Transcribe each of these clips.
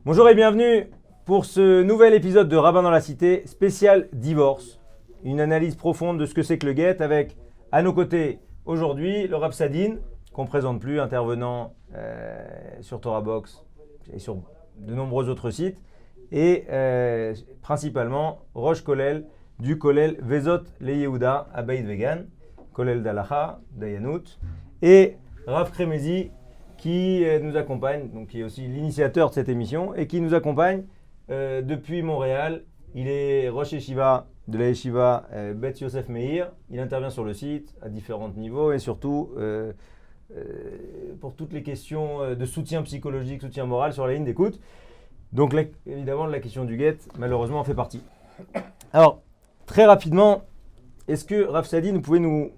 Bonjour et bienvenue pour ce nouvel épisode de Rabbin dans la Cité, spécial divorce. Une analyse profonde de ce que c'est que le guet avec, à nos côtés, aujourd'hui, le Rav Sadine, qu'on ne présente plus, intervenant sur Torah Box et sur de nombreux autres sites, et principalement Rosh Kollel du Kollel Vezot Le Yehuda à Beit Vegan, Kollel d'Alacha, Dayanut, et Rav Kremezi, qui nous accompagne, donc qui est aussi l'initiateur de cette émission et qui nous accompagne depuis Montréal. Il est Rosh Yeshiva de la Yeshiva Bet Yosef Meir. Il intervient sur le site à différents niveaux et surtout pour toutes les questions de soutien psychologique, soutien moral sur la ligne d'écoute. Donc évidemment la question du guet malheureusement en fait partie. Alors très rapidement, est-ce que Rav Sadine, vous pouvez nous,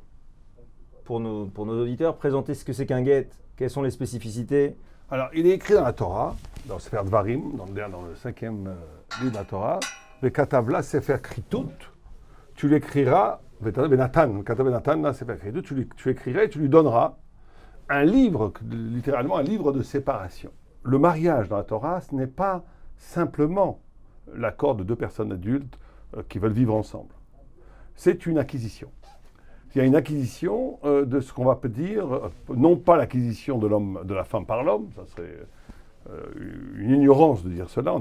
pour nos auditeurs, présenter ce que c'est qu'un guet? Quelles sont les spécificités? Alors, il est écrit dans la Torah, dans Sefer Dvarim, dans le 5e livre de la Torah, le Katavla Sefer Kritut, tu l'écriras, Benatan, Katav Benatan, là, Sefer Kritut, tu écriras et tu lui donneras un livre, littéralement un livre de séparation. Le mariage dans la Torah, ce n'est pas simplement l'accord de deux personnes adultes qui veulent vivre ensemble. C'est une acquisition. Il y a une acquisition de ce qu'on va dire, non pas l'acquisition de l'homme, de la femme par l'homme, ça serait une ignorance de dire cela,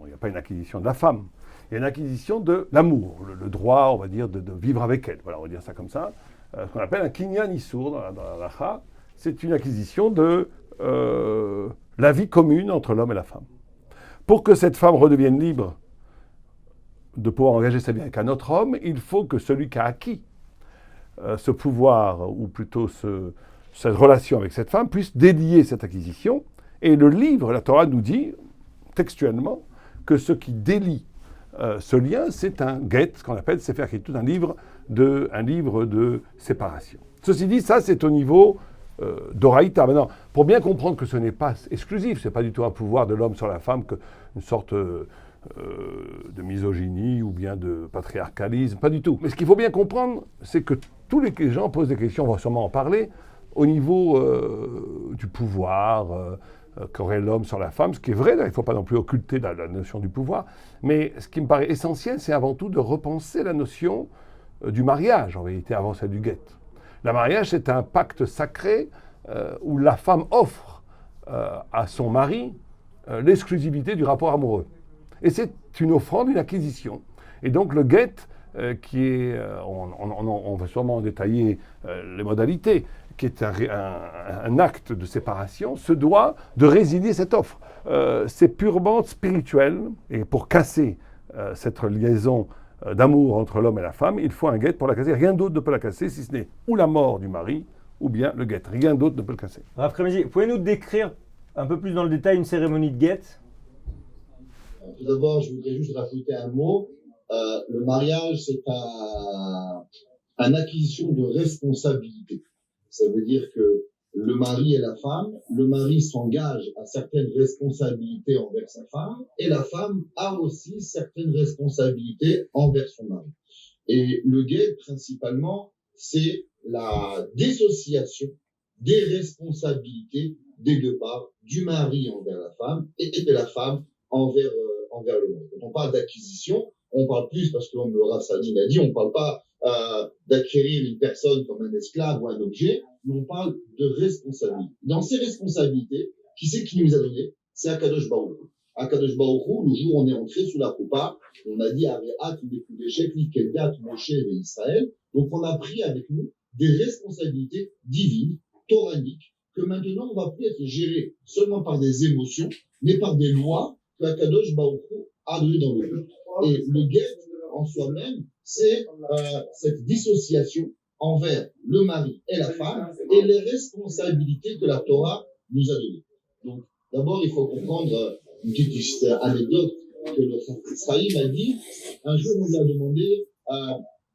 il n'y a pas une acquisition de la femme, il y a une acquisition de l'amour, le droit, on va dire, de vivre avec elle, voilà, on va dire ça comme ça, ce qu'on appelle un kinyan issour dans la lacha, c'est une acquisition de la vie commune entre l'homme et la femme. Pour que cette femme redevienne libre de pouvoir engager sa vie avec un autre homme, il faut que celui qui a acquis ce pouvoir, ou plutôt cette relation avec cette femme, puisse délier cette acquisition. Et le livre, la Torah nous dit, textuellement, que ce qui délie ce lien, c'est un get, ce qu'on appelle Sefer Kritut, un livre de séparation. Ceci dit, ça, c'est au niveau d'Oraïta. Maintenant, pour bien comprendre que ce n'est pas exclusif, ce n'est pas du tout un pouvoir de l'homme sur la femme, une sorte de misogynie ou bien de patriarcalisme, pas du tout. Mais ce qu'il faut bien comprendre, c'est que tous les gens posent des questions, on va sûrement en parler, au niveau du pouvoir qu'aurait l'homme sur la femme, ce qui est vrai, là, il ne faut pas non plus occulter la notion du pouvoir, mais ce qui me paraît essentiel, c'est avant tout de repenser la notion du mariage, en vérité, avant celle du guet. Le mariage, c'est un pacte sacré où la femme offre à son mari l'exclusivité du rapport amoureux. Et c'est une offrande, une acquisition. Et donc le guet, qui est, on va sûrement détailler les modalités, qui est un acte de séparation, se doit de résilier cette offre. C'est purement spirituel, et pour casser cette liaison d'amour entre l'homme et la femme, il faut un guet pour la casser. Rien d'autre ne peut la casser, si ce n'est ou la mort du mari, ou bien le guet. Rien d'autre ne peut le casser. Rav Kremezi, pouvez-nous décrire un peu plus dans le détail une cérémonie de guet? Tout d'abord, je voudrais juste rajouter un mot. Le mariage, c'est une acquisition de responsabilité. Ça veut dire que le mari et la femme, le mari s'engage à certaines responsabilités envers sa femme, et la femme a aussi certaines responsabilités envers son mari. Et le guet, principalement, c'est la dissociation des responsabilités des deux parts, du mari envers la femme et de la femme envers le monde. Quand on parle d'acquisition, on parle plus, parce que comme le Rav Sadine a dit, on ne parle pas d'acquérir une personne comme un esclave ou un objet, mais on parle de responsabilité. Dans ces responsabilités, qui c'est qui nous a donné? C'est Akadosh Baruch Hu. Akadosh Baruch Hu, le jour où on est entré sous la coupa, on a dit Areat, Lekudeshek, Likeldat, Moshe et Israël. Donc on a pris avec nous des responsabilités divines, toraniques, que maintenant on va plus être géré seulement par des émotions, mais par des lois que Akadosh Baruch Hu a donné dans le monde. Et le guet, en soi-même, c'est cette dissociation envers le mari et la femme et les responsabilités que la Torah nous a données. Donc, d'abord, il faut comprendre une petite anecdote que le Israël a dit. Un jour, on lui a demandé,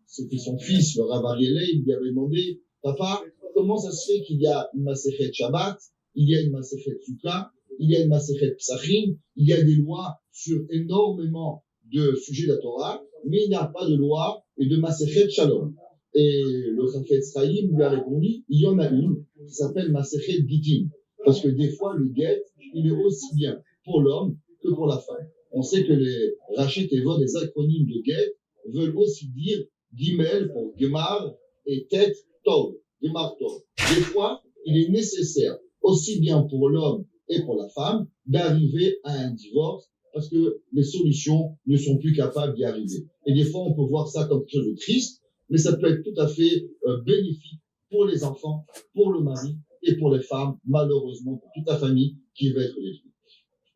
c'était son fils, le Rav Arielé, il lui avait demandé, papa, comment ça se fait qu'il y a une Masechet Shabbat, il y a une Masechet Sukkah, il y a une Masechet Psachim, il y a des lois sur énormément de sujets de la Torah, mais il n'y a pas de loi et de Masechet Shalom. Et le Chafetz Chaim lui a répondu, il y en a une qui s'appelle Masechet Gittin. Parce que des fois, le guet, il est aussi bien pour l'homme que pour la femme. On sait que les Rachid et Vod, les acronymes de Get, veulent aussi dire Gimel pour Gemar et Tet Tov, Gemar Tov. Des fois, il est nécessaire, aussi bien pour l'homme et pour la femme, d'arriver à un divorce parce que les solutions ne sont plus capables d'y arriver. Et des fois, on peut voir ça comme quelque chose de triste, mais ça peut être tout à fait bénéfique pour les enfants, pour le mari et pour les femmes, malheureusement, pour toute la famille qui va être détruite.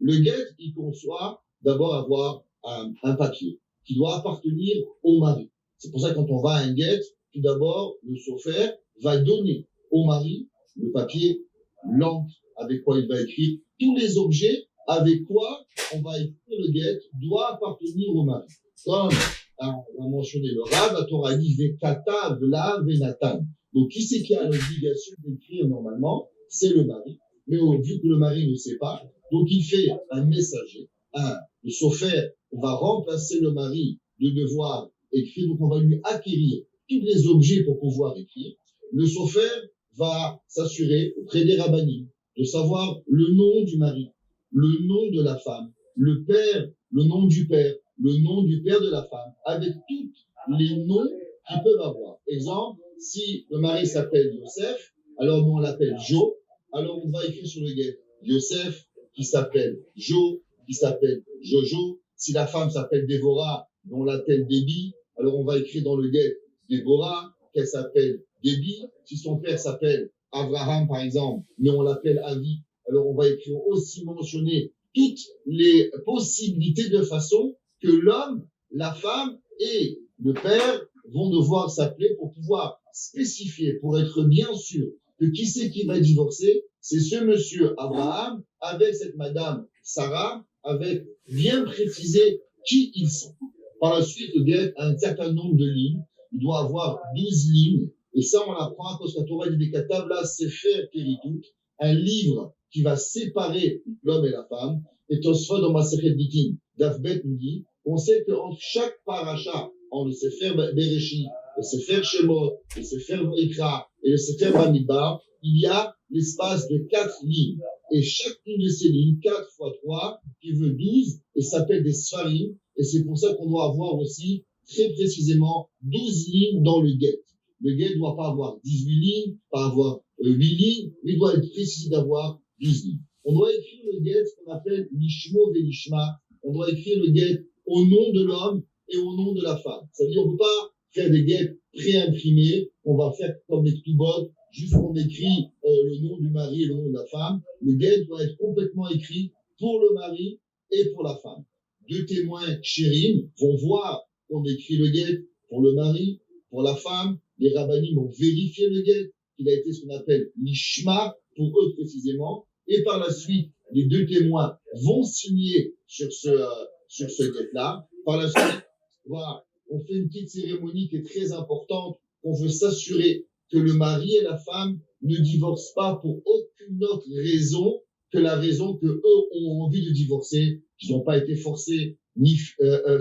Le guet, il conçoit d'abord avoir un papier qui doit appartenir au mari. C'est pour ça que quand on va à un guet, tout d'abord, le chauffeur va donner au mari le papier, l'encre avec quoi il va écrire, tous les objets avec quoi on va écrire le guet doit appartenir au mari. Comme on a mentionné le Rav, la Torah dit Vekata Vla Venatan. Donc, qui c'est qui a l'obligation d'écrire normalement? C'est le mari. Mais vu que le mari ne sait pas, donc il fait un messager. Le chauffeur va remplacer le mari de devoir écrire. Donc, on va lui acquérir tous les objets pour pouvoir écrire. Le chauffeur va s'assurer auprès des rabbinim de savoir le nom du mari, le nom de la femme, le père, le nom du père, le nom du père de la femme, avec tous les noms qu'ils peuvent avoir. Exemple, si le mari s'appelle Yosef, alors nous on l'appelle Jo, alors on va écrire sur le guet Yosef qui s'appelle Jo, qui s'appelle Jojo. Si la femme s'appelle Déborah, on l'appelle Déby, alors on va écrire dans le guet Déborah, qu'elle s'appelle Déby. Si son père s'appelle Abraham par exemple, mais on l'appelle Avi, alors on va écrire aussi mentionner toutes les possibilités de façon que l'homme, la femme et le père vont devoir s'appeler pour pouvoir spécifier, pour être bien sûr que qui c'est qui va divorcer, c'est ce monsieur Abraham avec cette madame Sarah, avec bien préciser qui ils sont. Par la suite, le guet a un certain nombre de lignes. Il doit avoir 12 lignes. Et ça, on l'apprend parce que la Torah dit des Katav, là, c'est faire Keritout, un livre qui va séparer l'homme et la femme. Et Tosfot dans Masechet Gitin, Dafbet nous dit, on sait qu'entre chaque paracha, en le Sefer Bereshit, le Sefer Shemot, le Sefer Ikra et le Sefer Bamidbar, il y a l'espace de 4 lignes. Et chacune de ces lignes, 4 fois 3, qui veut 12, et s'appelle des Sfarim. Et c'est pour ça qu'on doit avoir aussi, très précisément, 12 lignes dans le guet. Le guet ne doit pas avoir 18 lignes, pas avoir 8 lignes, mais il doit être précis d'avoir 12 lignes. On doit écrire le guet, ce qu'on appelle l'ishmo velishma. On doit écrire le guet au nom de l'homme et au nom de la femme. Ça veut dire qu'on ne peut pas faire des guets pré-imprimés. On va faire comme les Ktubot, juste qu'on écrit le nom du mari et le nom de la femme. Le guet doit être complètement écrit pour le mari et pour la femme. 2 témoins chérim vont voir qu'on écrit le guet pour le mari, pour la femme. Les rabbinim vont vérifier le guet, qu'il a été ce qu'on appelle l'ishma, pour eux précisément. Et par la suite, les 2 témoins vont signer sur ce guet-là. Par la suite, voilà, on fait une petite cérémonie qui est très importante. On veut s'assurer que le mari et la femme ne divorcent pas pour aucune autre raison que la raison que eux ont envie de divorcer, qu'ils n'ont pas été forcés, ni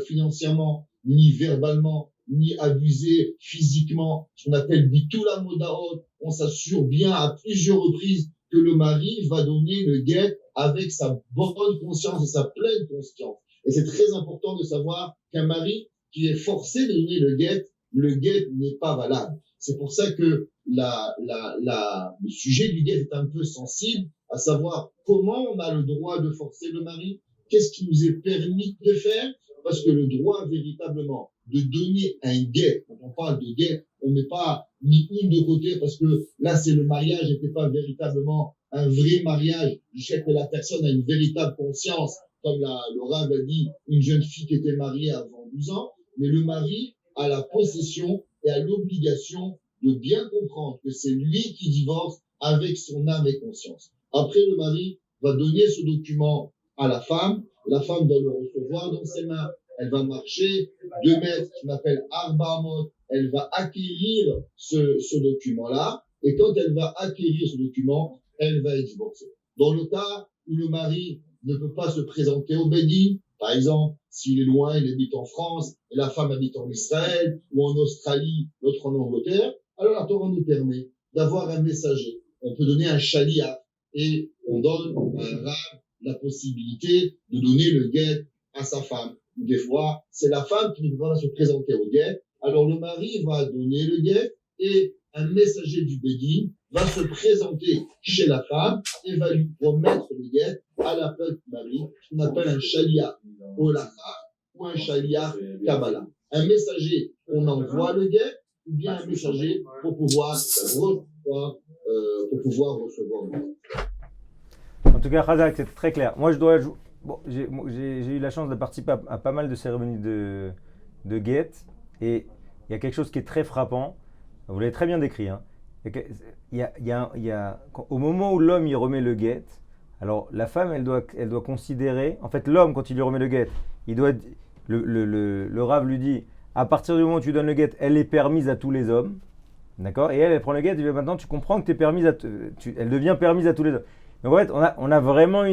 financièrement, ni verbalement, ni abusés physiquement. Ce qu'on appelle bitula modaot. On s'assure bien à plusieurs reprises que le mari va donner le guet avec sa bonne conscience et sa pleine conscience. Et c'est très important de savoir qu'un mari qui est forcé de donner le guet n'est pas valable. C'est pour ça que le sujet du guet est un peu sensible, à savoir comment on a le droit de forcer le mari, qu'est-ce qui nous est permis de faire, parce que le droit véritablement de donner un guet, quand on parle de guet, on met pas ni une de côté, parce que là c'est le mariage n'était pas véritablement un vrai mariage, du fait que la personne a une véritable conscience, comme le Rav a dit, une jeune fille qui était mariée avant 12 ans, mais le mari a la possession et a l'obligation de bien comprendre que c'est lui qui divorce avec son âme et conscience. Après, le mari va donner ce document à la femme doit le recevoir dans ses mains, elle va marcher 2 mètres, qu'on appelle Arba Amot, elle va acquérir ce document-là, et quand elle va acquérir ce document, elle va être divorcée. Dans le cas où le mari ne peut pas se présenter au Bédin, par exemple, s'il est loin, il habite en France, et la femme habite en Israël, ou en Australie, l'autre en Angleterre, alors la Torah nous permet d'avoir un messager. On peut donner un shaliach, et on donne un rab la possibilité de donner le guet à sa femme. Des fois, c'est la femme qui ne peut pas se présenter au guet. Alors le mari va donner le guet et un messager du Bédin va se présenter chez la femme et va lui remettre le guet à la place du mari, ce qu'on appelle un shaliach holacha ou un shaliach kabbalah. Un messager, on envoie le guet, ou bien un messager pour pouvoir recevoir le guet. En tout cas, Khazak, c'est très clair. Moi, j'ai eu la chance de participer à pas mal de cérémonies de guet, et il y a quelque chose qui est très frappant. Vous l'avez très bien décrit. Hein. Au moment où l'homme il remet le guet, alors la femme, elle doit considérer. En fait, l'homme, quand il lui remet le guet, le Rav lui dit, à partir du moment où tu donnes le guet, elle est permise à tous les hommes. D'accord. Et elle prend le guet, et dit, maintenant tu comprends que tu es permise elle devient permise à tous les hommes. Donc en fait, on a vraiment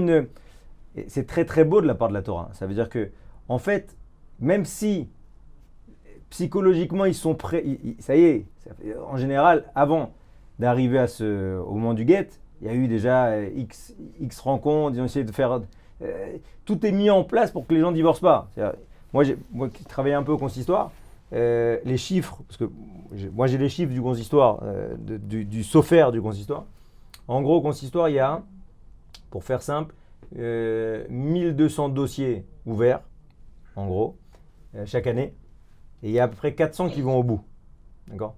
c'est très très beau de la part de la Torah. Ça veut dire que, en fait, même si psychologiquement ils sont prêts, ça y est, en général, avant d'arriver au moment du guet, il y a eu déjà X rencontres, ils ont essayé de faire. Tout est mis en place pour que les gens ne divorcent pas. Moi qui travaillais un peu au consistoire, les chiffres, parce que moi j'ai les chiffres du consistoire, du sofer du consistoire. En gros, au consistoire, il y a, pour faire simple, 1200 dossiers ouverts, en gros, chaque année. Et il y a à peu près 400 qui vont au bout. D'accord.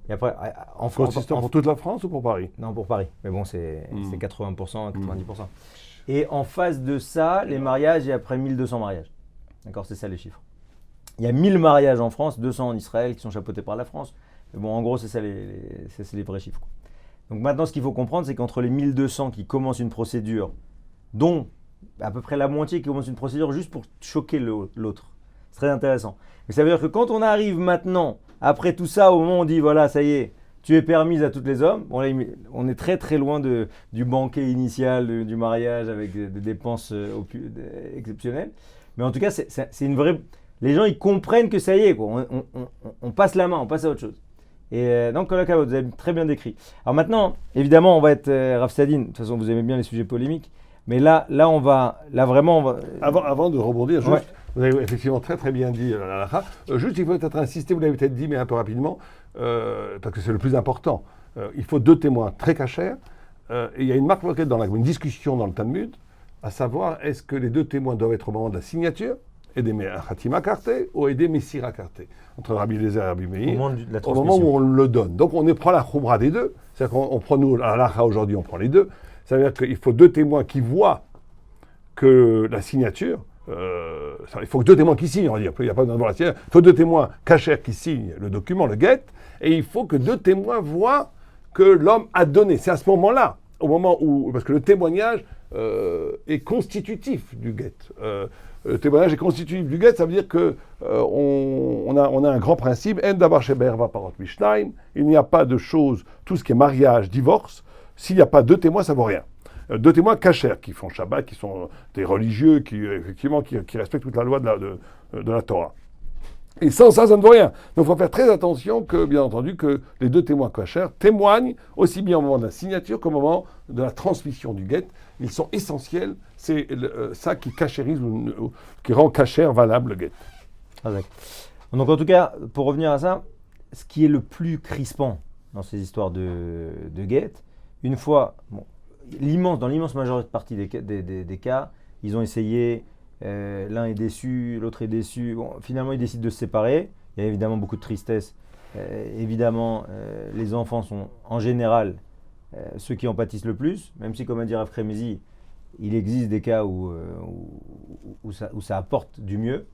Et après, en France. Consistant pour toute la France ou pour Paris? Non, pour Paris. Mais bon, c'est 80%, 90%. Et en face de ça, les mariages, il y a après 1200 mariages. D'accord, c'est ça les chiffres. Il y a 1000 mariages en France, 200 en Israël qui sont chapeautés par la France. Mais bon, en gros, c'est ça c'est les vrais chiffres, quoi. Donc maintenant, ce qu'il faut comprendre, c'est qu'entre les 1200 qui commencent une procédure, dont à peu près la moitié qui commence une procédure juste pour choquer l'autre. C'est très intéressant. Mais ça veut dire que quand on arrive maintenant, après tout ça, au moment où on dit, voilà, ça y est, tu es permise à tous les hommes, bon, là, on est très très loin du banquet initial, du mariage avec des dépenses exceptionnelles. Mais en tout cas, c'est une vraie... Les gens, ils comprennent que ça y est, quoi. On passe la main, on passe à autre chose. Et donc, vous avez très bien décrit. Alors maintenant, évidemment, on va être Rav Sadine. De toute façon, vous aimez bien les sujets polémiques. Mais là, vraiment, on va... Avant de rebondir, juste, Ouais. Vous avez effectivement très très bien dit la halakha. Juste, il faut peut-être insister, vous l'avez peut-être dit, mais un peu rapidement, parce que c'est le plus important. Il faut 2 témoins très cachers. Et il y a une marque une discussion dans le Talmud, à savoir, est-ce que les 2 témoins doivent être au moment de la signature, et des Khatima Karté, ou des Messira Karté, entre Rabbi Eliezer et Rabbi Meir, au moment où on le donne. Donc on prend la Khumra des 2, c'est-à-dire qu'on prend nous, la halakha aujourd'hui, on prend les 2. Ça veut dire qu'il faut 2 témoins qui voient que la signature, il faut que 2 témoins qui signent, on va dire, il n'y a pas besoin de voir la signature, il faut 2 témoins cachers qui signent le document, le guet, et il faut que 2 témoins voient que l'homme a donné. C'est à ce moment-là, au moment où, parce que le témoignage est constitutif du guet. Le témoignage est constitutif du guet, ça veut dire que on a un grand principe, En davar sheber va parot mishnaim, il n'y a pas de choses, tout ce qui est mariage, divorce, s'il n'y a pas 2 témoins, ça ne vaut rien. 2 témoins cachers qui font Shabbat, qui sont des religieux, qui respectent toute la loi de la Torah. Et sans ça, ça ne vaut rien. Donc il faut faire très attention que, bien entendu, que les 2 témoins cachers témoignent aussi bien au moment de la signature qu'au moment de la transmission du guet. Ils sont essentiels. C'est ça qui cachérise, qui rend cachère valable le guet. Ah, donc en tout cas, pour revenir à ça, ce qui est le plus crispant dans ces histoires de guet, une fois, dans l'immense majorité partie des cas, ils ont essayé, l'un est déçu, l'autre est déçu. Bon, finalement, ils décident de se séparer. Il y a évidemment beaucoup de tristesse. Évidemment, les enfants sont en général ceux qui en pâtissent le plus, même si, comme a dit Rav Kremezi, il existe des cas où ça apporte du mieux.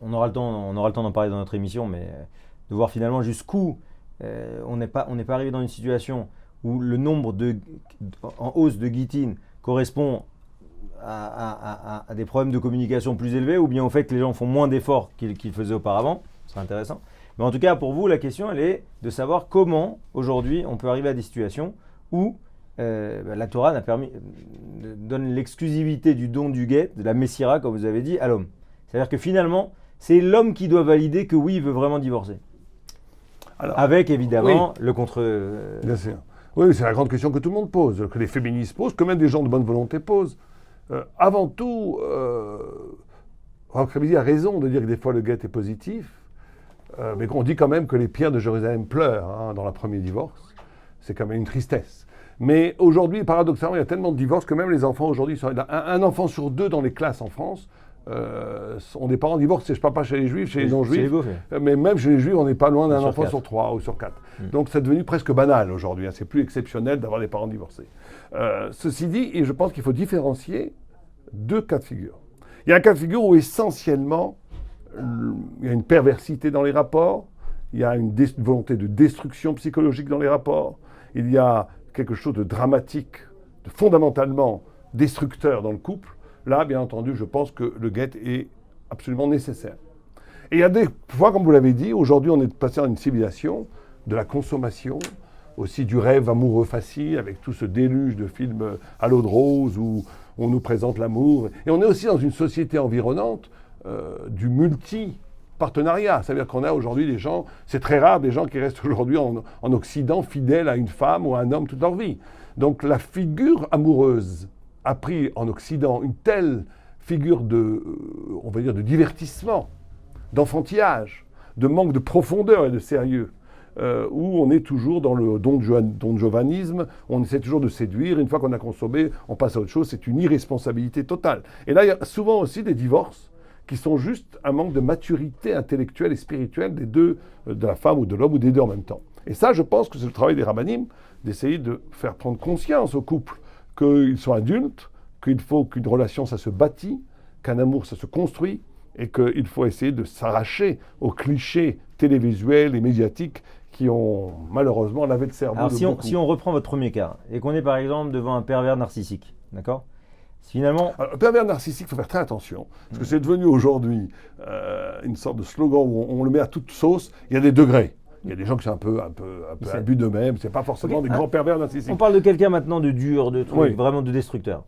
On aura le temps d'en parler dans notre émission, mais de voir finalement jusqu'où on n'est pas arrivé dans une situation où le nombre en hausse de guitine correspond à des problèmes de communication plus élevés, ou bien au fait que les gens font moins d'efforts qu'ils faisaient auparavant. C'est intéressant. Mais en tout cas, pour vous, la question, elle est de savoir comment, aujourd'hui, on peut arriver à des situations où la Torah donne l'exclusivité du don du guet, de la Messira, comme vous avez dit, à l'homme. C'est-à-dire que finalement, c'est l'homme qui doit valider que oui, il veut vraiment divorcer. Alors, avec évidemment le contre... Bien sûr. Oui, c'est la grande question que tout le monde pose, que les féministes posent, que même des gens de bonne volonté posent. Avant tout, Franck Rébilly a raison de dire que des fois le guet est positif, mais on dit quand même que les pierres de Jérusalem pleurent dans le premier divorce. C'est quand même une tristesse. Mais aujourd'hui, paradoxalement, il y a tellement de divorces que même les enfants aujourd'hui, un enfant sur 2 dans les classes en France ont des parents divorcés. Je ne parle pas chez les juifs, chez les non-juifs, mais même chez les juifs, on n'est pas loin d'un enfant sur 3 ou sur 4. Donc c'est devenu presque banal aujourd'hui. C'est plus exceptionnel d'avoir des parents divorcés. Ceci dit, et je pense qu'il faut différencier 2 cas de figure. Il y a un cas de figure où essentiellement, il y a une perversité dans les rapports, il y a une volonté de destruction psychologique dans les rapports, il y a quelque chose de dramatique, de fondamentalement destructeur dans le couple. Là, bien entendu, je pense que le guet est absolument nécessaire. Et il y a des fois, comme vous l'avez dit, aujourd'hui, on est passé dans une civilisation de la consommation, aussi du rêve amoureux facile, avec tout ce déluge de films à l'eau de rose où on nous présente l'amour. Et on est aussi dans une société environnante du multi-partenariat. C'est-à-dire qu'on a aujourd'hui des gens, c'est très rare des gens qui restent aujourd'hui en Occident fidèles à une femme ou à un homme toute leur vie. Donc la figure amoureuse a pris en Occident une telle figure on va dire, de divertissement, d'enfantillage, de manque de profondeur et de sérieux, où on est toujours dans le don giovannisme, on essaie toujours de séduire, une fois qu'on a consommé, on passe à autre chose, c'est une irresponsabilité totale. Et là, il y a souvent aussi des divorces qui sont juste un manque de maturité intellectuelle et spirituelle des deux, de la femme ou de l'homme ou des deux en même temps. Et ça, je pense que c'est le travail des rabbinim, d'essayer de faire prendre conscience au couple qu'ils sont adultes, qu'il faut qu'une relation, ça se bâtit, qu'un amour, ça se construit, et qu'il faut essayer de s'arracher aux clichés télévisuels et médiatiques qui ont malheureusement lavé le cerveau Alors, de beaucoup. si on reprend votre premier cas, et qu'on est par exemple devant un pervers narcissique, d'accord ? Finalement... Alors, le pervers narcissique, il faut faire très attention, parce que c'est devenu aujourd'hui une sorte de slogan où on le met à toute sauce, il y a des degrés. Il y a des gens qui sont un peu abus d'eux-mêmes, c'est pas forcément des grands pervers narcissiques. On parle de quelqu'un maintenant de dur, de truc, Oui. vraiment de destructeur.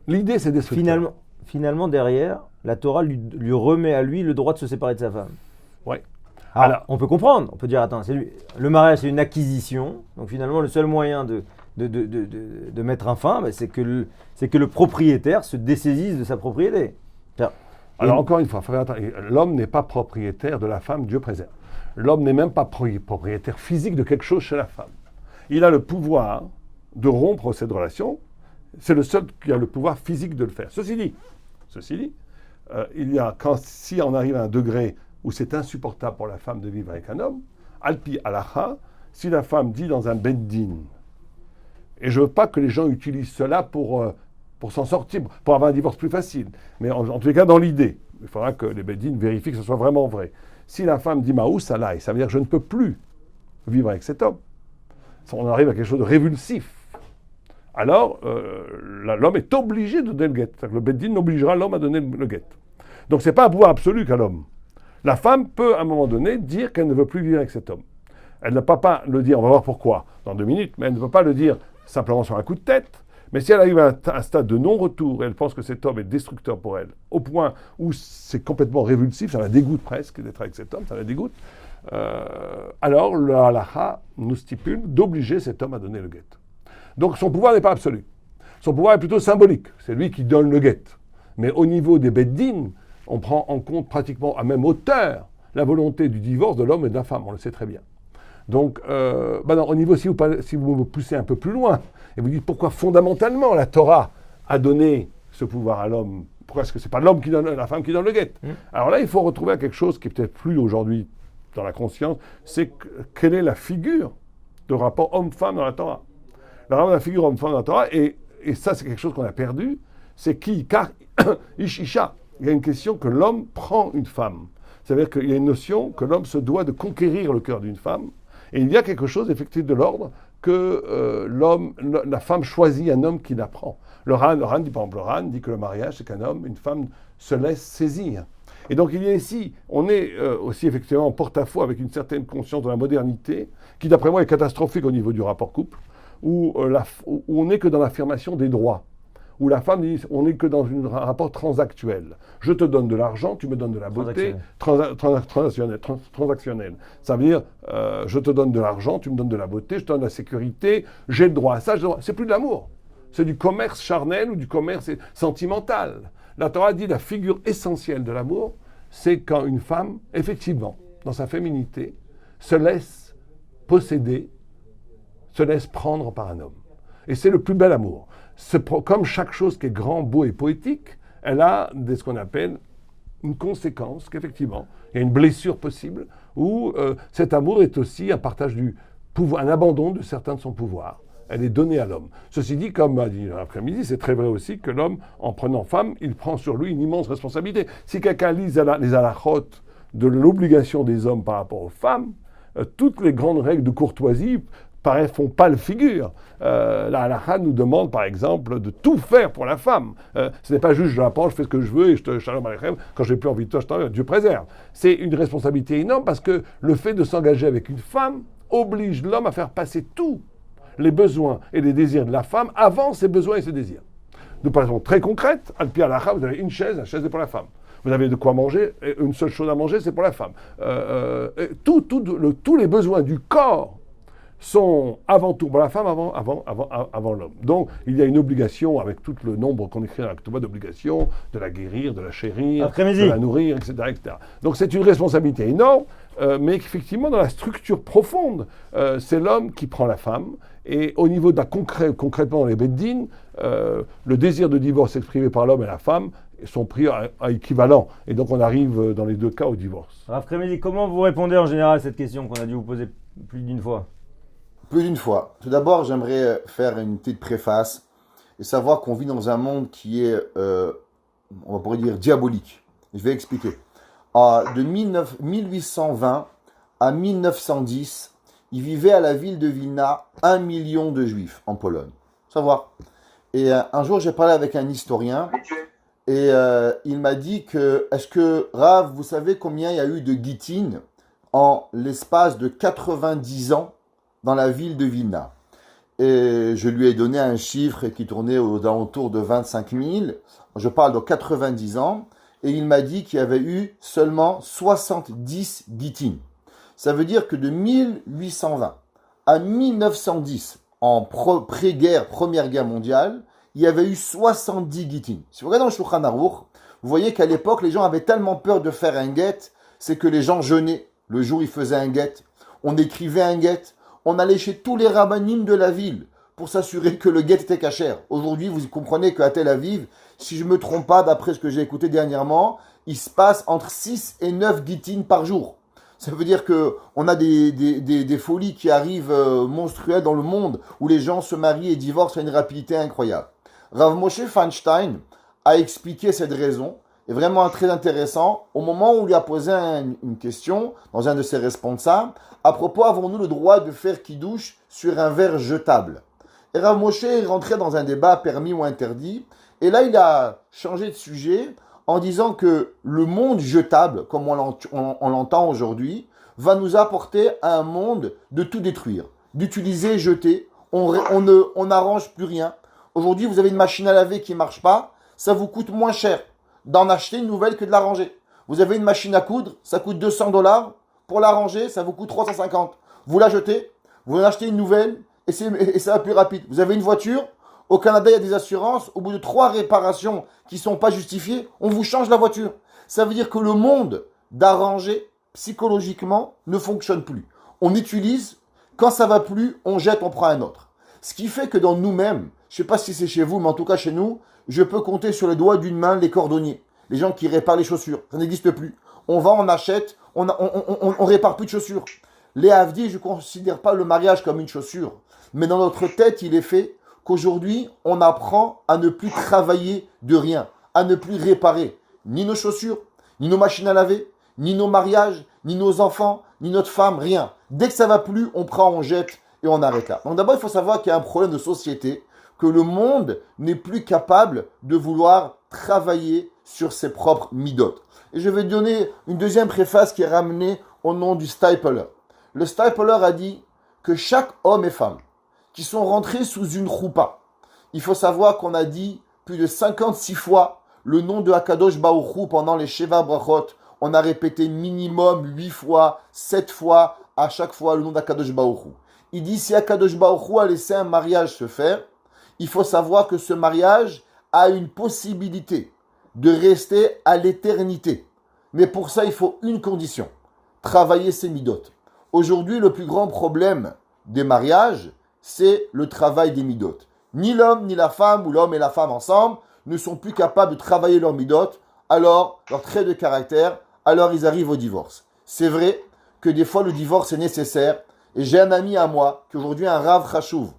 L'idée, c'est destructeur. Finalement, derrière, la Torah lui remet à lui le droit de se séparer de sa femme. Oui. Alors, on peut comprendre, on peut dire, attends, le mariage, c'est une acquisition, donc finalement, le seul moyen de mettre un fin, c'est que le propriétaire se dessaisisse de sa propriété. Alors, encore une fois, l'homme n'est pas propriétaire de la femme, Dieu préserve. L'homme n'est même pas propriétaire physique de quelque chose chez la femme. Il a le pouvoir de rompre cette relation. C'est le seul qui a le pouvoir physique de le faire. Ceci dit, si on arrive à un degré où c'est insupportable pour la femme de vivre avec un homme, alpi alacha, si la femme dit dans un beddin, et je ne veux pas que les gens utilisent cela pour s'en sortir, pour avoir un divorce plus facile, mais en tous les cas dans l'idée, il faudra que les beddin vérifient que ce soit vraiment vrai. Si la femme dit Maous alai, ça veut dire que je ne peux plus vivre avec cet homme. On arrive à quelque chose de révulsif. Alors, l'homme est obligé de donner le guet. Le beddin obligera l'homme à donner le guet. Donc, ce n'est pas un pouvoir absolu qu'a l'homme. La femme peut, à un moment donné, dire qu'elle ne veut plus vivre avec cet homme. Elle ne peut pas le dire, on va voir pourquoi, dans 2 minutes, mais elle ne peut pas le dire simplement sur un coup de tête. Mais si elle arrive à un stade de non-retour, et elle pense que cet homme est destructeur pour elle, au point où c'est complètement révulsif, ça la dégoûte presque d'être avec cet homme, ça la dégoûte, alors le halacha nous stipule d'obliger cet homme à donner le guet. Donc son pouvoir n'est pas absolu. Son pouvoir est plutôt symbolique. C'est lui qui donne le guet. Mais au niveau des beddin, on prend en compte pratiquement à même hauteur la volonté du divorce de l'homme et de la femme. On le sait très bien. Donc, au niveau, si vous me poussez un peu plus loin, et vous dites pourquoi fondamentalement la Torah a donné ce pouvoir à l'homme, pourquoi est-ce que ce n'est pas l'homme qui donne, la femme qui donne le guet? Alors là, il faut retrouver quelque chose qui est peut-être plus aujourd'hui dans la conscience, c'est quelle est la figure de rapport homme-femme dans la Torah. La figure homme-femme dans la Torah, et ça c'est quelque chose qu'on a perdu, c'est qui, car Isha. Il y a une question que l'homme prend une femme. C'est-à-dire qu'il y a une notion que l'homme se doit de conquérir le cœur d'une femme, et il y a quelque chose effectivement de l'ordre que la femme choisit un homme qui la prend. Le Ran dit, par exemple, le Ran dit que le mariage, c'est qu'un homme, une femme se laisse saisir. Et donc il y a ici, on est aussi effectivement en porte-à-faux avec une certaine conscience de la modernité, qui d'après moi est catastrophique au niveau du rapport couple, où on n'est que dans l'affirmation des droits. où la femme dit on n'est que dans un rapport transactuel. Je te donne de l'argent, tu me donnes de la beauté, transactionnel. Ça veut dire je te donne de l'argent, tu me donnes de la beauté, je te donne de la sécurité, j'ai le droit à ça, j'ai le droit. C'est plus de l'amour. C'est du commerce charnel ou du commerce sentimental. La Torah dit la figure essentielle de l'amour, c'est quand une femme, effectivement, dans sa féminité, se laisse posséder, se laisse prendre par un homme. Et c'est le plus bel amour. Comme chaque chose qui est grand, beau et poétique, elle a ce qu'on appelle une conséquence, qu'effectivement, il y a une blessure possible, où cet amour est aussi un partage du pouvoir, un abandon de certains de son pouvoir. Elle est donnée à l'homme. Ceci dit, comme a dit l'après-midi, c'est très vrai aussi que l'homme, en prenant femme, il prend sur lui une immense responsabilité. Si quelqu'un lit les halachot de l'obligation des hommes par rapport aux femmes, toutes les grandes règles de courtoisie font pâle figure. La halakha nous demande, par exemple, de tout faire pour la femme. Ce n'est pas juste je la prends, je fais ce que je veux et je te shalom aleichem, quand j'ai plus envie de toi, je t'en Dieu préserve. C'est une responsabilité énorme parce que le fait de s'engager avec une femme oblige l'homme à faire passer tous les besoins et les désirs de la femme avant ses besoins et ses désirs. De façon très concrète, al pi halakha, vous avez une chaise, la chaise est pour la femme. Vous avez de quoi manger, et une seule chose à manger, c'est pour la femme. Tous les besoins du corps sont avant tout pour la femme, avant l'homme. Donc, il y a une obligation, avec tout le nombre qu'on écrit dans la Ketouba, d'obligation, de la guérir, de la chérir, de la nourrir, etc., etc. Donc, c'est une responsabilité énorme, mais effectivement, dans la structure profonde, c'est l'homme qui prend la femme. Et au niveau de la concrètement dans les beddines, le désir de divorce exprimé par l'homme et la femme sont pris à équivalent. Et donc, on arrive dans les deux cas au divorce. Rav Kremezi, comment vous répondez en général à cette question qu'on a dû vous poser plus d'une fois? Plus d'une fois. Tout d'abord, j'aimerais faire une petite préface et savoir qu'on vit dans un monde qui est, on pourrait dire, diabolique. Je vais expliquer. De 1820 à 1910, il vivait à la ville de Vilna 1 million de juifs en Pologne. Savoir. Et un jour, j'ai parlé avec un historien et il m'a dit que, est-ce que, Rav, vous savez combien il y a eu de Gittin en l'espace de 90 ans dans la ville de Vilna. Et je lui ai donné un chiffre qui tournait aux alentours de 25 000. Je parle de 90 ans. Et il m'a dit qu'il y avait eu seulement 70 Gittin. Ça veut dire que de 1820 à 1910, en pré-guerre, Première Guerre mondiale, il y avait eu 70 Gittin. Si vous regardez dans le Shulchan Aruch, vous voyez qu'à l'époque, les gens avaient tellement peur de faire un guet, c'est que les gens jeûnaient. Le jour, ils faisaient un guet. On écrivait un guet. On allait chez tous les rabbinim de la ville pour s'assurer que le guet était cachère. Aujourd'hui, vous comprenez qu'à Tel Aviv, si je ne me trompe pas, d'après ce que j'ai écouté dernièrement, il se passe entre 6 et 9 Gittin par jour. Ça veut dire qu'on a des folies qui arrivent monstrueuses dans le monde, où les gens se marient et divorcent à une rapidité incroyable. Rav Moshe Feinstein a expliqué cette raison, et vraiment très intéressant, au moment où on lui a posé une question, dans un de ses responsables, à propos, avons-nous le droit de faire kidouche sur un verre jetable? Et Rav Moshe est rentré dans un débat permis ou interdit, et là il a changé de sujet en disant que le monde jetable, comme on l'entend aujourd'hui, va nous apporter à un monde de tout détruire, d'utiliser, jeter, on n'arrange plus rien. Aujourd'hui, vous avez une machine à laver qui ne marche pas, ça vous coûte moins cher d'en acheter une nouvelle que de la ranger. Vous avez une machine à coudre, ça coûte $200, pour la ranger, ça vous coûte 350. Vous la jetez, vous en achetez une nouvelle, et ça va plus rapide. Vous avez une voiture, au Canada, il y a des assurances, au bout de 3 réparations qui ne sont pas justifiées, on vous change la voiture. Ça veut dire que le monde d'arranger, psychologiquement, ne fonctionne plus. On utilise, quand ça va plus, on jette, on prend un autre. Ce qui fait que dans nous-mêmes, je ne sais pas si c'est chez vous, mais en tout cas chez nous, je peux compter sur le doigt d'une main les cordonniers, les gens qui réparent les chaussures. Ça n'existe plus. On va, on achète, on répare plus de chaussures. Les Havdi, je ne considère pas le mariage comme une chaussure. Mais dans notre tête, il est fait qu'aujourd'hui, on apprend à ne plus travailler de rien, à ne plus réparer ni nos chaussures, ni nos machines à laver, ni nos mariages, ni nos enfants, ni notre femme, rien. Dès que ça va plus, on prend, on jette et on arrête là. Donc d'abord, il faut savoir qu'il y a un problème de société, que le monde n'est plus capable de vouloir travailler sur ses propres midotes. Et je vais donner une deuxième préface qui est ramenée au nom du Stipler. Le Stipler a dit que chaque homme et femme qui sont rentrés sous une choupa, il faut savoir qu'on a dit plus de 56 fois le nom de Akadosh Baruch Hu pendant les Sheva Brachot. On a répété minimum 8 fois, 7 fois, à chaque fois le nom d'Akadosh Baruch Hu. Il dit si Akadosh Baruch Hu a laissé un mariage se faire, il faut savoir que ce mariage a une possibilité de rester à l'éternité. Mais pour ça, il faut une condition, travailler ses midot. Aujourd'hui, le plus grand problème des mariages, c'est le travail des midot. Ni l'homme, ni la femme, ou l'homme et la femme ensemble, ne sont plus capables de travailler leurs midot, alors leurs traits de caractère, alors ils arrivent au divorce. C'est vrai que des fois le divorce est nécessaire, et j'ai un ami à moi, qui aujourd'hui est un Rav Chachouv,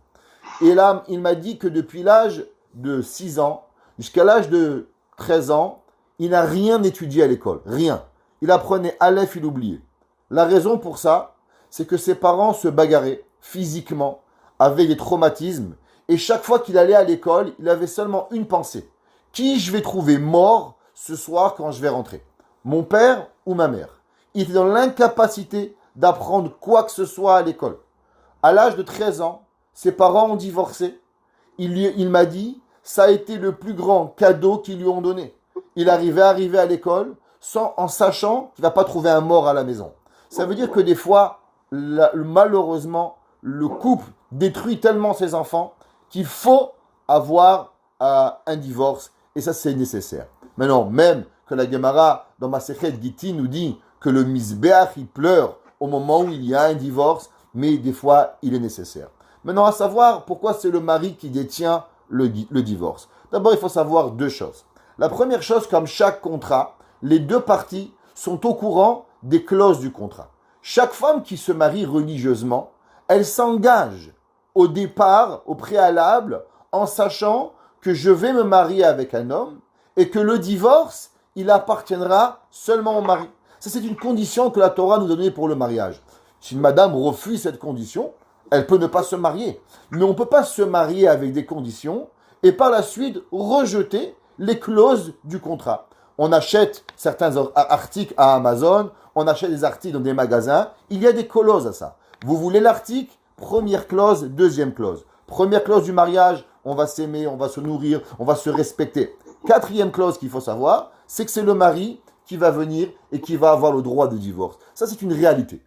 et là, il m'a dit que depuis l'âge de 6 ans, jusqu'à l'âge de 13 ans, il n'a rien étudié à l'école, rien. Il apprenait Aleph, il oubliait. La raison pour ça, c'est que ses parents se bagarraient physiquement, avec des traumatismes, et chaque fois qu'il allait à l'école, il avait seulement une pensée. Qui je vais trouver mort ce soir quand je vais rentrer? Mon père ou ma mère? Il était dans l'incapacité d'apprendre quoi que ce soit à l'école. À l'âge de 13 ans, ses parents ont divorcé. Il m'a dit, ça a été le plus grand cadeau qu'ils lui ont donné. Il arrivait à l'école en sachant qu'il ne va pas trouver un mort à la maison. Ça veut dire que des fois, malheureusement, le couple détruit tellement ses enfants qu'il faut avoir un divorce. Et ça, c'est nécessaire. Maintenant, même que la Gemara, dans Masechet Giti, nous dit que le Mizbeach, il pleure au moment où il y a un divorce, mais des fois, il est nécessaire. Maintenant, à savoir pourquoi c'est le mari qui détient le divorce. D'abord, il faut savoir 2 choses. La première chose, comme chaque contrat, les 2 parties sont au courant des clauses du contrat. Chaque femme qui se marie religieusement, elle s'engage au départ, au préalable, en sachant que je vais me marier avec un homme et que le divorce, il appartiendra seulement au mari. Ça, c'est une condition que la Torah nous donnait pour le mariage. Si une madame refuse cette condition, elle peut ne pas se marier. Mais on ne peut pas se marier avec des conditions et par la suite rejeter les clauses du contrat. On achète certains articles à Amazon, on achète des articles dans des magasins, il y a des clauses à ça. Vous voulez l'article? Première clause, deuxième clause. Première clause du mariage, on va s'aimer, on va se nourrir, on va se respecter. 4e clause qu'il faut savoir, c'est que c'est le mari qui va venir et qui va avoir le droit de divorce. Ça, c'est une réalité.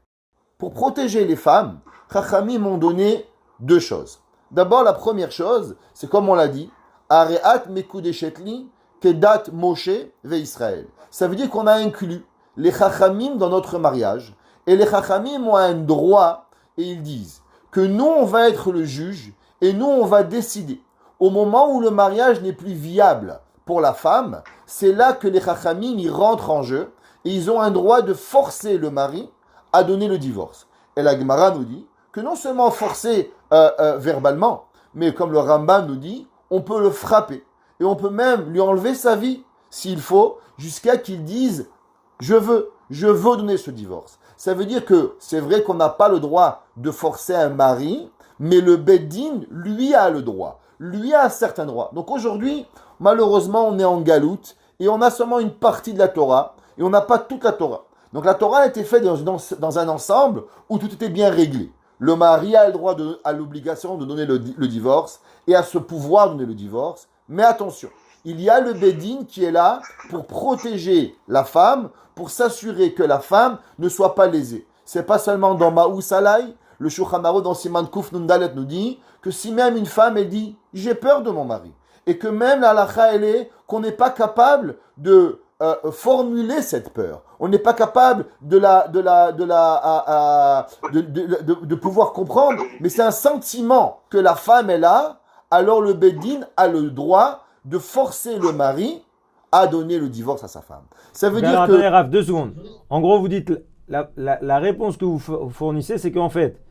Pour protéger les femmes, Chachamim m'ont donné 2 choses. D'abord, la première chose, c'est comme on l'a dit, Areat Mekudeshetli Kedat Moshe ve Israël. Ça veut dire qu'on a inclus les Chachamim dans notre mariage. Et les Chachamim ont un droit, et ils disent que nous, on va être le juge, et nous, on va décider. Au moment où le mariage n'est plus viable pour la femme, c'est là que les Chachamim y rentrent en jeu, et ils ont un droit de forcer le mari à donner le divorce. Et la Gemara nous dit que non seulement forcer verbalement, mais comme le Rambam nous dit, on peut le frapper. Et on peut même lui enlever sa vie, s'il faut, jusqu'à qu'il dise « je veux donner ce divorce ». Ça veut dire que c'est vrai qu'on n'a pas le droit de forcer un mari, mais le Beddin, lui, a le droit. Lui a certains droits. Donc aujourd'hui, malheureusement, on est en galoute et on a seulement une partie de la Torah et on n'a pas toute la Torah. Donc la Torah a été faite dans un ensemble où tout était bien réglé. Le mari a le droit, a l'obligation de donner le divorce et a ce pouvoir de donner le divorce. Mais attention, il y a le Beddin qui est là pour protéger la femme, pour s'assurer que la femme ne soit pas lésée. C'est pas seulement dans Ma'ou Salai, le Shulchan Aruch dans Siman Kuf Nundalet nous dit que si même une femme elle dit « j'ai peur de mon mari » et que même la halakha elle est qu'on n'est pas capable de formuler cette peur. On n'est pas capable de pouvoir comprendre, mais c'est un sentiment que la femme elle a, alors le Beddin a le droit de forcer le mari à donner le divorce à sa femme. Ça veut dire que... Attendez, Raph, 2 secondes. En gros, vous dites, la réponse que vous fournissez, c'est qu'en fait,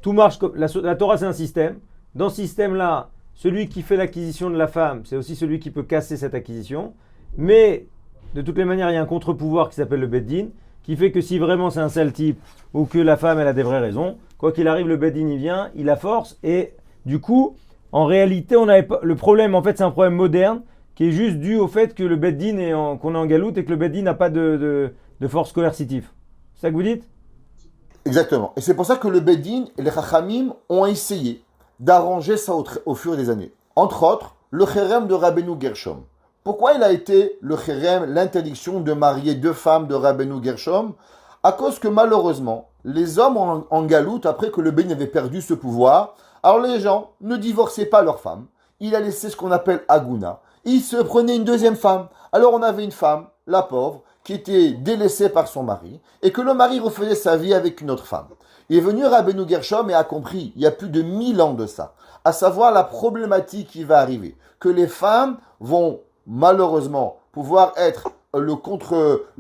tout marche comme... La Torah, c'est un système. Dans ce système-là, celui qui fait l'acquisition de la femme, c'est aussi celui qui peut casser cette acquisition. Mais, de toutes les manières, il y a un contre-pouvoir qui s'appelle le Beddin, qui fait que si vraiment c'est un sale type, ou que la femme, elle a des vraies raisons, quoi qu'il arrive, le Beddin, il vient, il la force, et du coup, en réalité, le problème, en fait, c'est un problème moderne, qui est juste dû au fait que le Beddin qu'on est en galoute et que le Beddin n'a pas de force coercitive. C'est ça que vous dites? Exactement. Et c'est pour ça que le Beddin et les Chachamim ont essayé d'arranger ça au fur des années. Entre autres, le chérem de Rabbeinu Gershom. Pourquoi il a été le chérem, l'interdiction de marier deux femmes de Rabbeinu Gershom? À cause que malheureusement, les hommes en galoute, après que le Béni avait perdu ce pouvoir, alors les gens ne divorçaient pas leurs femmes. Il a laissé ce qu'on appelle Aguna. Il se prenait une deuxième femme. Alors on avait une femme, la pauvre, qui était délaissée par son mari, et que le mari refaisait sa vie avec une autre femme. Il est venu Rabbeinu Gershom et a compris, il y a plus de 1000 ans de ça, à savoir la problématique qui va arriver, que les femmes vont malheureusement pouvoir être le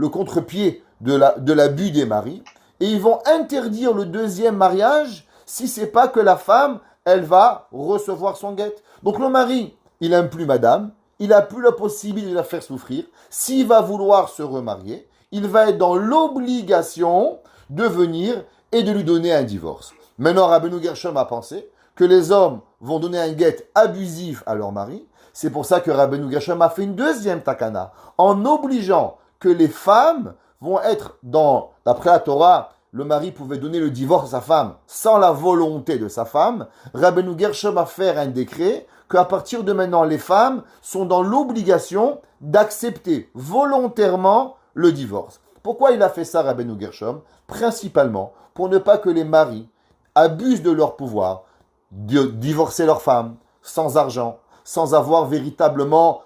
contre-pied de l'abus des maris, et ils vont interdire le deuxième mariage si c'est pas que la femme, elle va recevoir son guet. Donc le mari, il n'aime plus madame, il n'a plus la possibilité de la faire souffrir. S'il va vouloir se remarier, il va être dans l'obligation de venir et de lui donner un divorce. Maintenant, Rabbeinu Gershom a pensé que les hommes vont donner un guet abusif à leur mari. C'est pour ça que Rabbeinu Gershom a fait une deuxième takana, en obligeant que les femmes vont être d'après la Torah, le mari pouvait donner le divorce à sa femme sans la volonté de sa femme. Rabbeinu Gershom a fait un décret qu'à partir de maintenant, les femmes sont dans l'obligation d'accepter volontairement le divorce. Pourquoi il a fait ça, Rabbeinu Gershom? Principalement pour ne pas que les maris abusent de leur pouvoir, de divorcer leur femme sans argent, sans avoir véritablement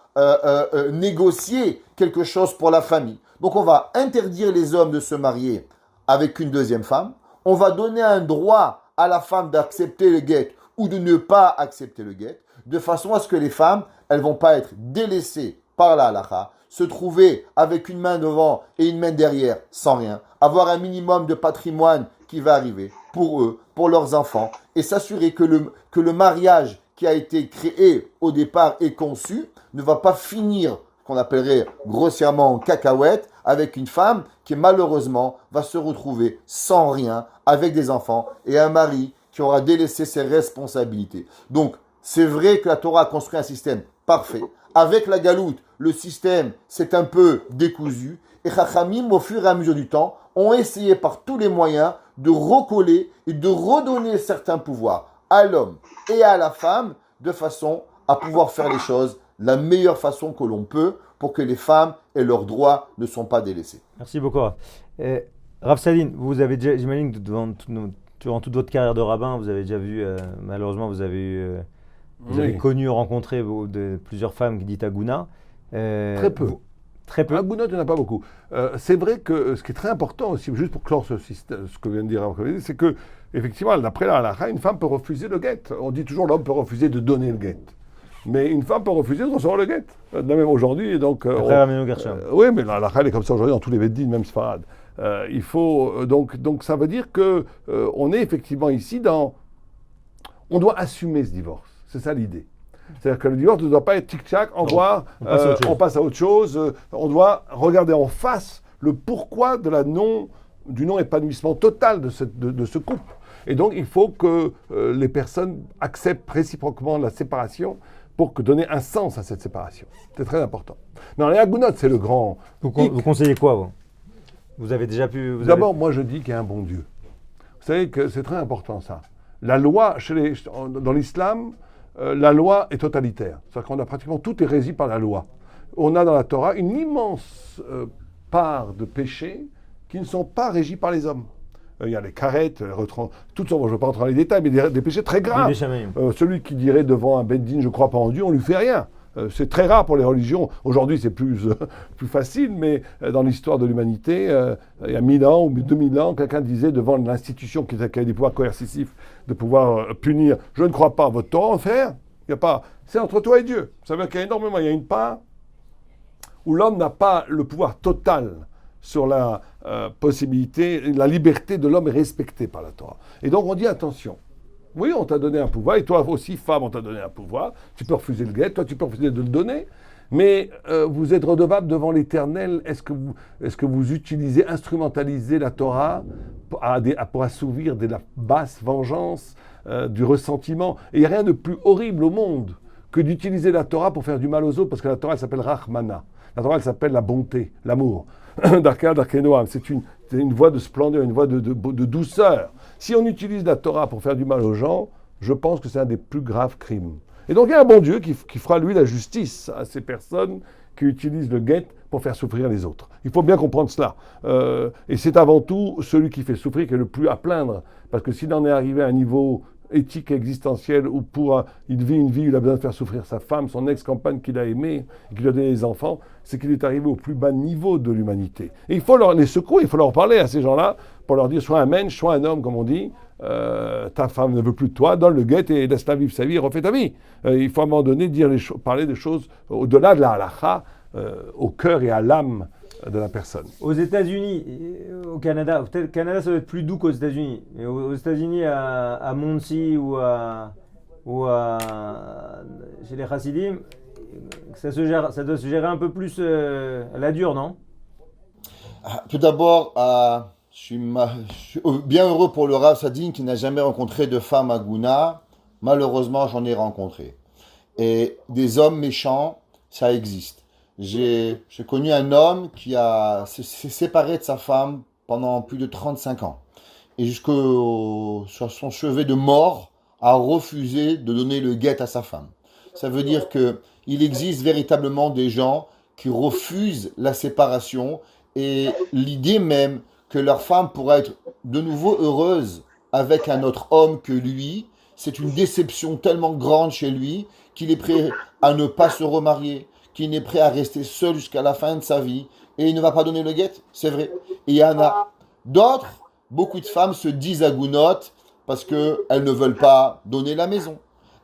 négocié quelque chose pour la famille. Donc on va interdire les hommes de se marier avec une deuxième femme. On va donner un droit à la femme d'accepter le guet ou de ne pas accepter le guet, de façon à ce que les femmes, elles vont pas être délaissées par la halakha, se trouver avec une main devant et une main derrière sans rien, avoir un minimum de patrimoine qui va arriver pour eux, pour leurs enfants, et s'assurer que le mariage qui a été créé au départ et conçu ne va pas finir, qu'on appellerait grossièrement en cacahuète, avec une femme qui malheureusement va se retrouver sans rien, avec des enfants, et un mari qui aura délaissé ses responsabilités. Donc, c'est vrai que la Torah a construit un système parfait. Avec la galoute, le système s'est un peu décousu, et Chachamim, au fur et à mesure du temps, ont essayé par tous les moyens de recoller et de redonner certains pouvoirs à l'homme et à la femme, de façon à pouvoir faire les choses de la meilleure façon que l'on peut pour que les femmes et leurs droits ne sont pas délaissés. Merci beaucoup. Rav Sadin, vous avez déjà, j'imagine que durant toute votre carrière de rabbin, vous avez déjà vu, malheureusement, vous avez connu, rencontré plusieurs femmes qui disent Aguna. Très peu. Très peu. Agunot, il n'y en a pas beaucoup. C'est vrai que ce qui est très important aussi, juste pour clore ce que vient de dire Rav Sadin, c'est que, effectivement, d'après la halakha, une femme peut refuser le guet. On dit toujours l'homme peut refuser de donner le guet. Mais une femme peut refuser de recevoir le guet. Même aujourd'hui. Donc, après Rabbeinu Gershom. Oui, mais la halakha, elle est comme ça aujourd'hui dans tous les Beddin, même Sfarad. Il faut, donc ça veut dire que on est effectivement ici on doit assumer ce divorce. C'est ça l'idée. C'est-à-dire que le divorce ne doit pas être tic-tac, on passe à autre chose. On doit regarder en face le pourquoi du non-épanouissement total de ce couple. Et donc, il faut que les personnes acceptent réciproquement la séparation pour donner un sens à cette séparation. C'est très important. Mais les Agunot, c'est le grand... Vous conseillez quoi, vous avez déjà pu... D'abord, moi, je dis qu'il y a un bon Dieu. Vous savez que c'est très important, ça. La loi, dans l'islam, la loi est totalitaire. C'est-à-dire qu'on a pratiquement tout est régi par la loi. On a dans la Torah une immense part de péchés qui ne sont pas régis par les hommes. Il y a les carettes, toutes sortes, je ne vais pas rentrer dans les détails, mais des péchés très graves. Celui qui dirait devant un beddin, je ne crois pas en Dieu, on ne lui fait rien. C'est très rare pour les religions. Aujourd'hui, c'est plus facile, mais dans l'histoire de l'humanité, il y a 1000 ans ou 2000 ans, quelqu'un disait devant l'institution qui avait des pouvoirs coercitifs de pouvoir punir, je ne crois pas à votre Torah, on fait rien. Il y a pas. C'est entre toi et Dieu. Ça veut dire qu'il y a énormément, il y a une part où l'homme n'a pas le pouvoir total sur la possibilité, la liberté de l'homme est respectée par la Torah. Et donc on dit attention. Oui, on t'a donné un pouvoir, et toi aussi, femme, on t'a donné un pouvoir. Tu peux refuser le guet, toi tu peux refuser de le donner, mais vous êtes redevable devant l'Éternel. Est-ce que vous utilisez, instrumentalisez la Torah pour assouvir de la basse vengeance, du ressentiment? Et il n'y a rien de plus horrible au monde que d'utiliser la Torah pour faire du mal aux autres, parce que la Torah, elle s'appelle Rahmana. La Torah, elle s'appelle la bonté, l'amour. Darkei Noam, c'est une voie de splendeur, une voie de douceur. Si on utilise la Torah pour faire du mal aux gens, je pense que c'est un des plus graves crimes. Et donc il y a un bon Dieu qui fera lui la justice à ces personnes qui utilisent le guet pour faire souffrir les autres. Il faut bien comprendre cela. Et c'est avant tout celui qui fait souffrir qui est le plus à plaindre. Parce que s'il en est arrivé à un niveau éthique existentiel où il vit une vie où il a besoin de faire souffrir sa femme, son ex-compagne qu'il a aimée, et qui lui a donné des enfants, c'est qu'il est arrivé au plus bas niveau de l'humanité. Et il faut les secouer, il faut leur parler à ces gens-là pour leur dire sois un mensch, sois un homme, comme on dit. Ta femme ne veut plus de toi, donne le guet et laisse-la vivre sa vie et refais ta vie. Il faut à un moment donné parler des choses au-delà de la halakha, au cœur et à l'âme de la personne. Aux États-Unis, au Canada, peut-être Canada ça doit être plus doux qu'aux États-Unis, mais aux États-Unis, à Muncie ou chez les Chassidim, ça doit se gérer un peu plus à la dure, non? Tout d'abord, je suis bien heureux pour le Rav Sadin qui n'a jamais rencontré de femme à Gouna. Malheureusement, j'en ai rencontré. Et des hommes méchants, ça existe. J'ai connu un homme qui s'est séparé de sa femme pendant plus de 35 ans. Et sur son chevet de mort, a refusé de donner le guet à sa femme. Ça veut dire qu'il existe véritablement des gens qui refusent la séparation et l'idée même que leur femme pourra être de nouveau heureuse avec un autre homme que lui, c'est une déception tellement grande chez lui qu'il est prêt à ne pas se remarier, qu'il est prêt à rester seul jusqu'à la fin de sa vie et il ne va pas donner le guet, c'est vrai. Et il y en a d'autres, beaucoup de femmes se disent agounotes parce qu'elles ne veulent pas donner la maison,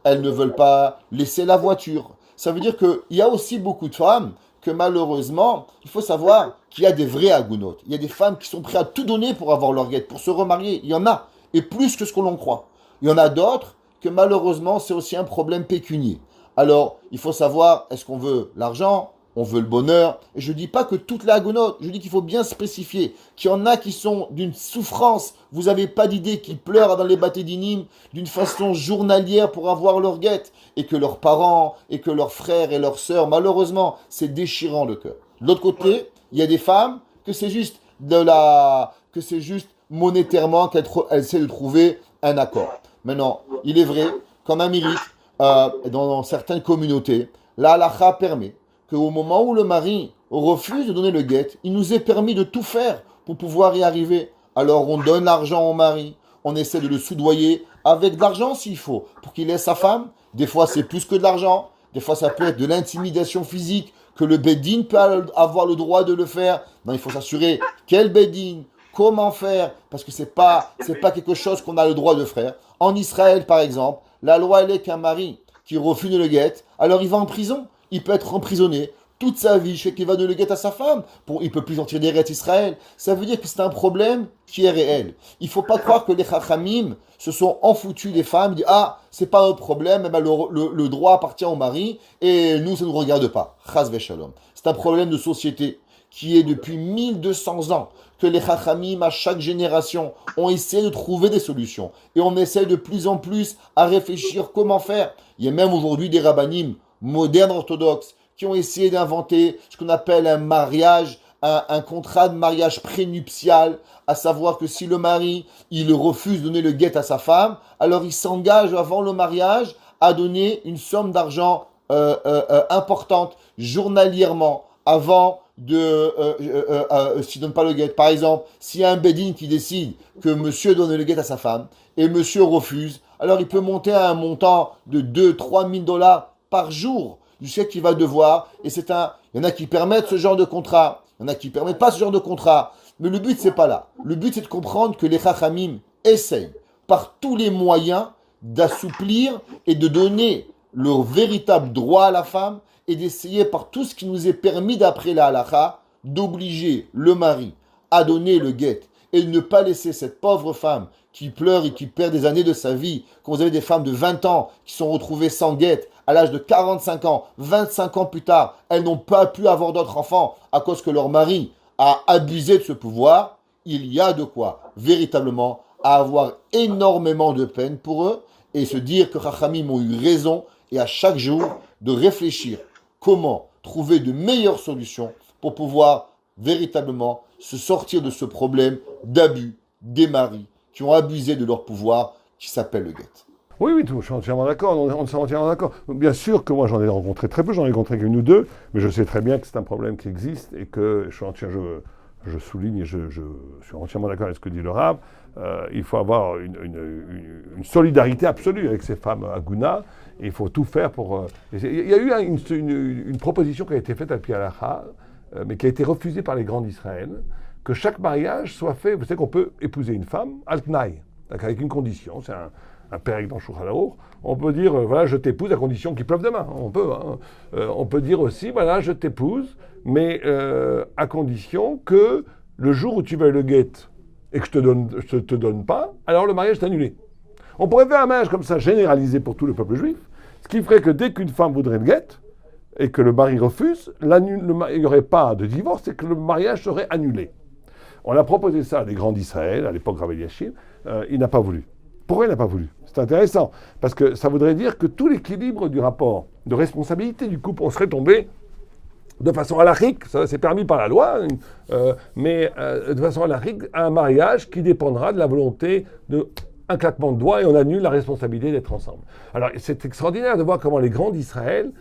elles ne veulent pas laisser la voiture. Ça veut dire qu'il y a aussi beaucoup de femmes que malheureusement, il faut savoir qu'il y a des vrais agounotes. Il y a des femmes qui sont prêtes à tout donner pour avoir leur guet, pour se remarier. Il y en a, et plus que ce que l'on croit. Il y en a d'autres que malheureusement, c'est aussi un problème pécunier. Alors, il faut savoir, est-ce qu'on veut l'argent, on veut le bonheur. Et je ne dis pas que toutes les agounotes, je dis qu'il faut bien spécifier qu'il y en a qui sont d'une souffrance, vous n'avez pas d'idée, qui pleurent dans les bâtés d'inim d'une façon journalière pour avoir leur guette, et que leurs parents, et que leurs frères et leurs sœurs, malheureusement, c'est déchirant le cœur. De l'autre côté, il y a des femmes que c'est juste monétairement qu'elles essaient de trouver un accord. Maintenant, il est vrai qu'en Amérique, dans certaines communautés, la halakha permet qu'au moment où le mari refuse de donner le guet, il nous est permis de tout faire pour pouvoir y arriver. Alors on donne l'argent au mari, on essaie de le soudoyer avec de l'argent s'il faut, pour qu'il laisse sa femme. Des fois c'est plus que de l'argent, des fois ça peut être de l'intimidation physique, que le beddin peut avoir le droit de le faire. Non, il faut s'assurer quel beddin, comment faire, parce que c'est pas quelque chose qu'on a le droit de faire. En Israël par exemple, la loi elle est qu'un mari qui refuse le guet, alors il va en prison. Il peut être emprisonné toute sa vie. Je sais qu'il va donner le guet à sa femme. Il ne peut plus sortir des rêtes Israël. Ça veut dire que c'est un problème qui est réel. Il ne faut pas croire que les chachamim se sont enfoutus des femmes. Ils disent c'est pas notre problème. Eh ben, le droit appartient au mari et nous, ça ne nous regarde pas. Chas v'shalom. C'est un problème de société qui est depuis 1200 ans que les chachamim, à chaque génération, ont essayé de trouver des solutions. Et on essaie de plus en plus à réfléchir comment faire. Il y a même aujourd'hui des rabbanim modernes orthodoxes qui ont essayé d'inventer ce qu'on appelle un mariage, un contrat de mariage prénuptial, à savoir que si le mari, il refuse de donner le guet à sa femme, alors il s'engage avant le mariage à donner une somme d'argent importante journalièrement avant s'il ne donne pas le guet. Par exemple, s'il y a un beddin qui décide que monsieur donne le guet à sa femme et monsieur refuse, alors il peut monter à un montant de 2-3 000 dollars par jour du chèque qu'il va devoir. Et il y en a qui permettent ce genre de contrat, il y en a qui ne permettent pas ce genre de contrat. Mais le but, c'est pas là. Le but, c'est de comprendre que les chachamim essayent par tous les moyens d'assouplir et de donner le véritable droit à la femme et d'essayer par tout ce qui nous est permis d'après la halakha d'obliger le mari à donner le guet et de ne pas laisser cette pauvre femme qui pleure et qui perd des années de sa vie. Quand vous avez des femmes de 20 ans qui sont retrouvées sans guet à l'âge de 45 ans, 25 ans plus tard, elles n'ont pas pu avoir d'autres enfants à cause que leur mari a abusé de ce pouvoir. Il y a de quoi véritablement avoir énormément de peine pour eux et se dire que Chachamim ont eu raison et à chaque jour de réfléchir comment trouver de meilleures solutions pour pouvoir véritablement se sortir de ce problème d'abus des maris qui ont abusé de leur pouvoir qui s'appelle le guet. Oui, oui, je suis entièrement d'accord, on est entièrement d'accord. Bien sûr que moi j'en ai rencontré très peu, j'en ai rencontré qu'une ou deux, mais je sais très bien que c'est un problème qui existe et que je souligne et je suis entièrement d'accord avec ce que dit le Rav. Il faut avoir une solidarité absolue avec ces femmes agounas et il faut tout faire pour... Il y a eu une proposition qui a été faite à Pi Halacha, mais qui a été refusée par les grands d'Israël, que chaque mariage soit fait, vous savez qu'on peut épouser une femme, al-Tnaï, avec une condition, c'est un pérec dans Shulchan Aruch, on peut dire, voilà, je t'épouse à condition qu'il pleuve demain. On peut dire aussi, voilà, je t'épouse, mais à condition que le jour où tu vas le guet et que je te donne pas, alors le mariage est annulé. On pourrait faire un mariage comme ça, généralisé pour tout le peuple juif, ce qui ferait que dès qu'une femme voudrait le guet et que le mari refuse, il n'y aurait pas de divorce et que le mariage serait annulé. On a proposé ça à des grands d'Israël, à l'époque Rav Eliashib, il n'a pas voulu. Pourquoi il n'a pas voulu? C'est intéressant, parce que ça voudrait dire que tout l'équilibre du rapport de responsabilité du couple, on serait tombé de façon halachique, ça c'est permis par la loi, mais de façon halachique, à un mariage qui dépendra de la volonté d'un claquement de doigts et on annule la responsabilité d'être ensemble. Alors c'est extraordinaire de voir comment les grands d'Israël,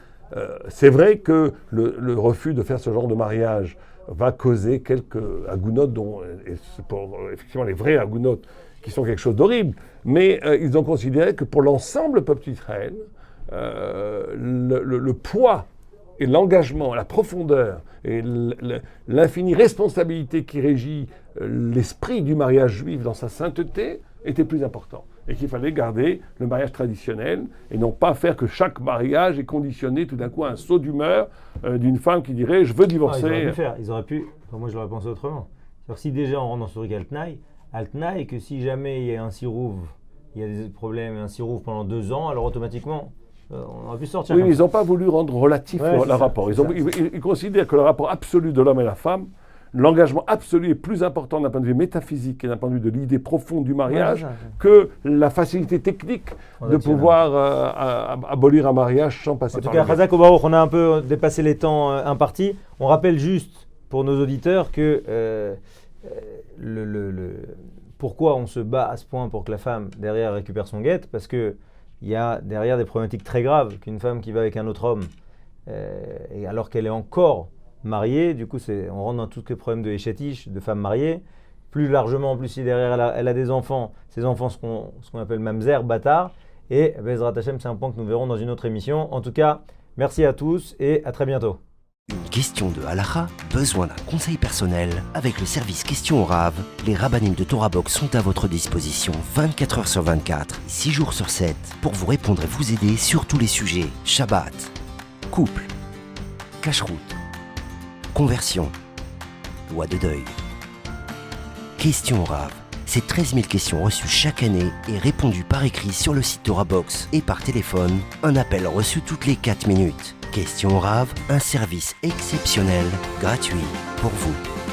c'est vrai que le refus de faire ce genre de mariage va causer quelques agounotes, dont, et c'est pour effectivement les vrais agounotes, qui sont quelque chose d'horrible, mais ils ont considéré que pour l'ensemble du peuple d'Israël, le poids et l'engagement, la profondeur et l'infinie responsabilité qui régit l'esprit du mariage juif dans sa sainteté était plus important. Et qu'il fallait garder le mariage traditionnel et non pas faire que chaque mariage est conditionné tout d'un coup à un saut d'humeur d'une femme qui dirait « je veux divorcer ». Ils auraient pu faire, moi je l'aurais pensé autrement. C'est-à-dire si déjà on rentre dans ce truc Al-Tnaï, que si jamais il y a un sirouv, il y a des problèmes, un sirouv pendant 2 ans, alors automatiquement, on aurait pu sortir. Oui, mais ils n'ont pas voulu rendre relatif le rapport. Ils considèrent que le rapport absolu de l'homme et la femme, l'engagement absolu est plus important d'un point de vue métaphysique et d'un point de vue de l'idée profonde du mariage que la facilité technique de pouvoir abolir un mariage sans passer par le... En tout cas, Chazak Obaruch, on a un peu dépassé les temps impartis. On rappelle juste pour nos auditeurs que pourquoi on se bat à ce point pour que la femme derrière récupère son guet, parce qu'il y a derrière des problématiques très graves qu'une femme qui va avec un autre homme, et alors qu'elle est encore mariée, du coup on rentre dans tout ce problème de échatiche, de femme mariée. Plus largement, en plus si derrière elle a des enfants, ces enfants ce qu'on appelle mamzer, bâtard, et Bezrat Hashem, c'est un point que nous verrons dans une autre émission. En tout cas, merci à tous et à très bientôt. Une question de halakha, besoin d'un conseil personnel? Avec le service Questions au Rav, les rabbinim de Torah Box sont à votre disposition 24 heures sur 24, 6 jours sur 7, pour vous répondre et vous aider sur tous les sujets. Shabbat, couple, cacheroute, conversion, loi de deuil. Questions au Rav, c'est 13 000 questions reçues chaque année et répondues par écrit sur le site Torah Box et par téléphone, un appel reçu toutes les 4 minutes. Questions au Rav, un service exceptionnel, gratuit pour vous.